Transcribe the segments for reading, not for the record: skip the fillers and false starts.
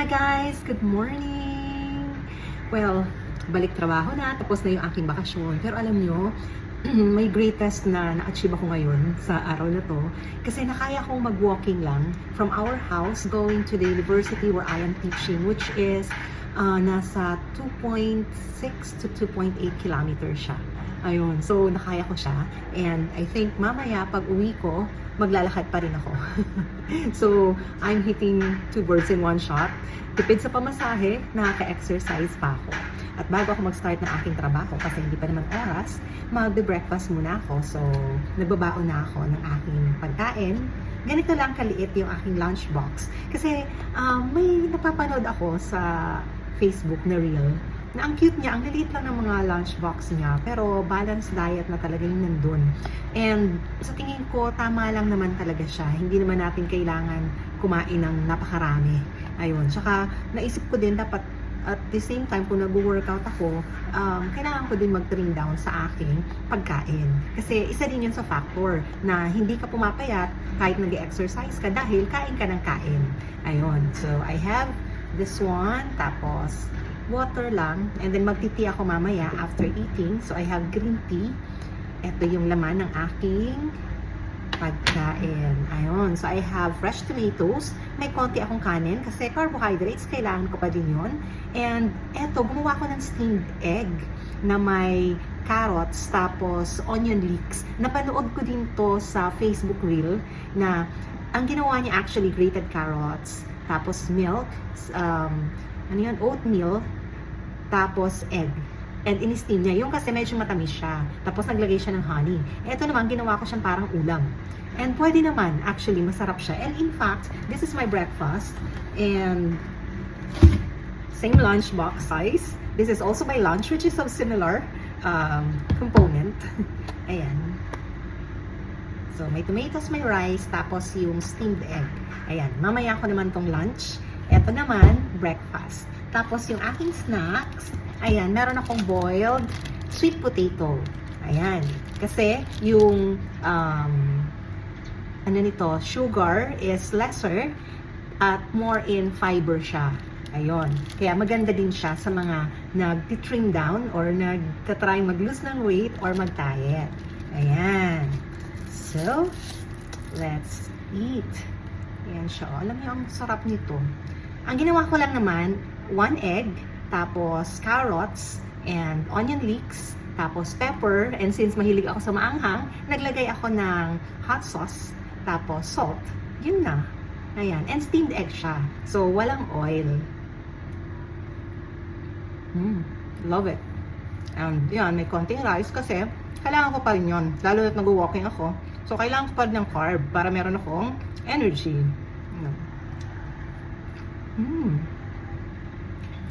Hi guys! Good morning! Well, balik trabaho na, tapos na yung aking bakasyon. Pero alam nyo, may greatest na na-achieve ako ngayon sa araw na to. Kasi nakaya kong mag-walking lang from our house going to the university where I am teaching, which is nasa 2.6 to 2.8 kilometers siya. Ayun, so nakaya ko siya. And I think mamaya pag uwi ko, maglalakad pa rin ako. So, I'm hitting two birds in one shot. Tipid sa pamasahe, nakaka-exercise pa ako. At bago ako mag-start ng aking trabaho, kasi hindi pa naman oras, magbe-breakfast muna ako. So, nagbabaon na ako ng aking pagkain. Ganito lang kaliit yung aking lunchbox. Kasi may napapanood ako sa Facebook na reel na ang cute niya, ang liliit lang ng mga lunchbox niya, pero balanced diet na talaga yung nandun. And sa tingin ko, tama lang naman talaga siya. Hindi naman natin kailangan kumain ng napakarami. Ayun. Tsaka naisip ko din, dapat at the same time, kung nag-workout ako, kailangan ko din mag-trim down sa aking pagkain. Kasi isa din yun sa factor na hindi ka pumapayat kahit nag-exercise ka dahil kain ka ng kain. Ayun. So, I have this one, tapos water lang, and then magti-tea ako mamaya after eating. So I have green tea. Ito yung laman ng aking pagkain. Ayun. So I have fresh tomatoes. May konti akong kanin kasi carbohydrates, kailangan ko pa din yun. And eto, gumawa ko ng steamed egg na may carrots tapos onion leeks. Napanood ko din to sa Facebook reel na ang ginawa niya actually grated carrots, tapos milk, oatmeal, tapos egg. And in-steam niya. Yung kasi medyo matamis siya. Tapos naglagay siya ng honey. Ito naman, ginawa ko siyang parang ulam. And pwede naman, actually, masarap siya. And in fact, this is my breakfast. And same lunch box size. This is also my lunch, which is so similar component. Ayan. So, may tomatoes, may rice, tapos yung steamed egg. Ayan. Mamaya ko naman tong lunch. Ito naman, breakfast. Tapos yung aking snacks, ayan, meron akong boiled sweet potato. Ayan. Kasi yung sugar is lesser at more in fiber siya. Ayun. Kaya maganda din siya sa mga nag-trim down or nag-try mag-lose ng weight or mag-diet. Ayan. So, let's eat. Ayan siya. Alam niyo, ang sarap nito. Ang ginawa ko lang naman, 1 egg, tapos carrots, and onion leeks, tapos pepper, and since mahilig ako sa maanghang, naglagay ako ng hot sauce, tapos salt. Yun na. Ayan. And steamed egg siya. So, walang oil. Love it. And yan, may konting rice kasi kailangan ko pa rin yun. Lalo na nag-walking ako. So, kailangan ko pa rin ng carb para meron akong energy.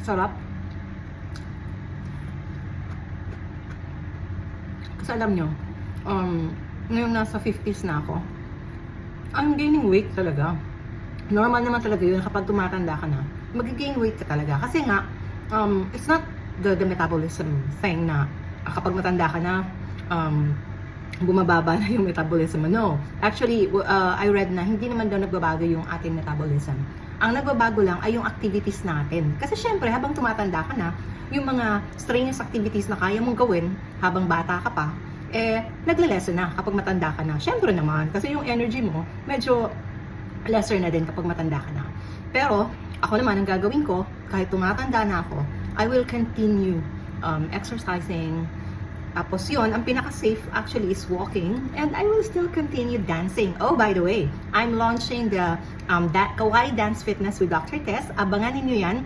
Sarap. Kasi alam nyo, ngayon nasa 50s na ako, I'm gaining weight talaga. Normal naman talaga yun kapag tumatanda ka na. Mag-gain weight ka talaga. Kasi nga, it's not the metabolism thing na kapag matanda ka na, bumababa na yung metabolism. No. Actually, I read na hindi naman daw nagbabago yung ating metabolism. Ang nagbabago lang ay yung activities natin. Kasi syempre, habang tumatanda ka na, yung mga strenuous activities na kaya mong gawin habang bata ka pa, nagle-lessen na kapag matanda ka na. Syempre naman, kasi yung energy mo, medyo lesser na din kapag matanda ka na. Pero, ako naman, ang gagawin ko, kahit tumatanda na ako, I will continue exercising. Tapos yun, ang pinaka-safe actually is walking, and I will still continue dancing. Oh, by the way, I'm launching the Kawaii Dance Fitness with Dr. Tess. Abangan ninyo yan.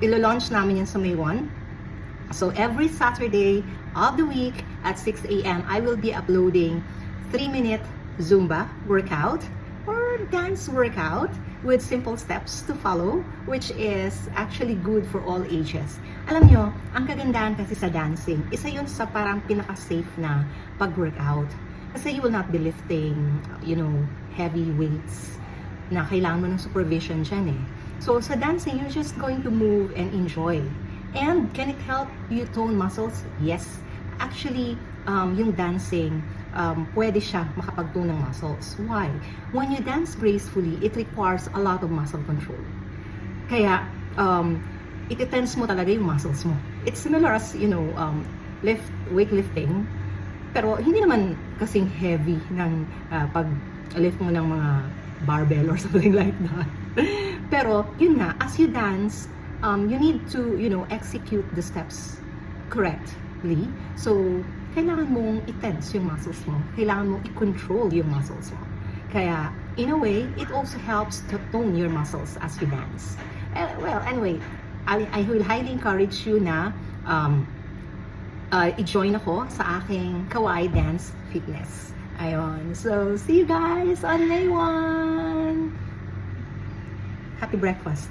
Ilo-launch namin yan sa May 1. So every Saturday of the week at 6 a.m., I will be uploading 3-minute Zumba workout or dance workout with simple steps to follow, which is actually good for all ages. Alam nyo, ang kagandahan kasi sa dancing, isa yun sa parang pinaka-safe na pag-workout. Kasi you will not be lifting, heavy weights na kailangan mo ng supervision dyan eh. So sa dancing, you're just going to move and enjoy. And can it help you tone muscles? Yes. Actually, yung dancing, pwede siya makapag-tone ng muscles. Why? When you dance gracefully, it requires a lot of muscle control. Kaya, iti-tense mo talaga yung muscles mo. It's similar as, weightlifting, pero hindi naman kasing heavy ng pag-lift mo ng mga barbell or something like that. Pero, yun nga, as you dance, you need to, execute the steps correctly. So, kailangan mong i-tense yung muscles mo. Kailangan mong i-control yung muscles mo. Kaya, in a way, it also helps to tone your muscles as you dance. Well, anyway, I will highly encourage you na i-join ako sa aking Kawaii Dance Fitness. Ayun. So, see you guys on May 1! Happy breakfast!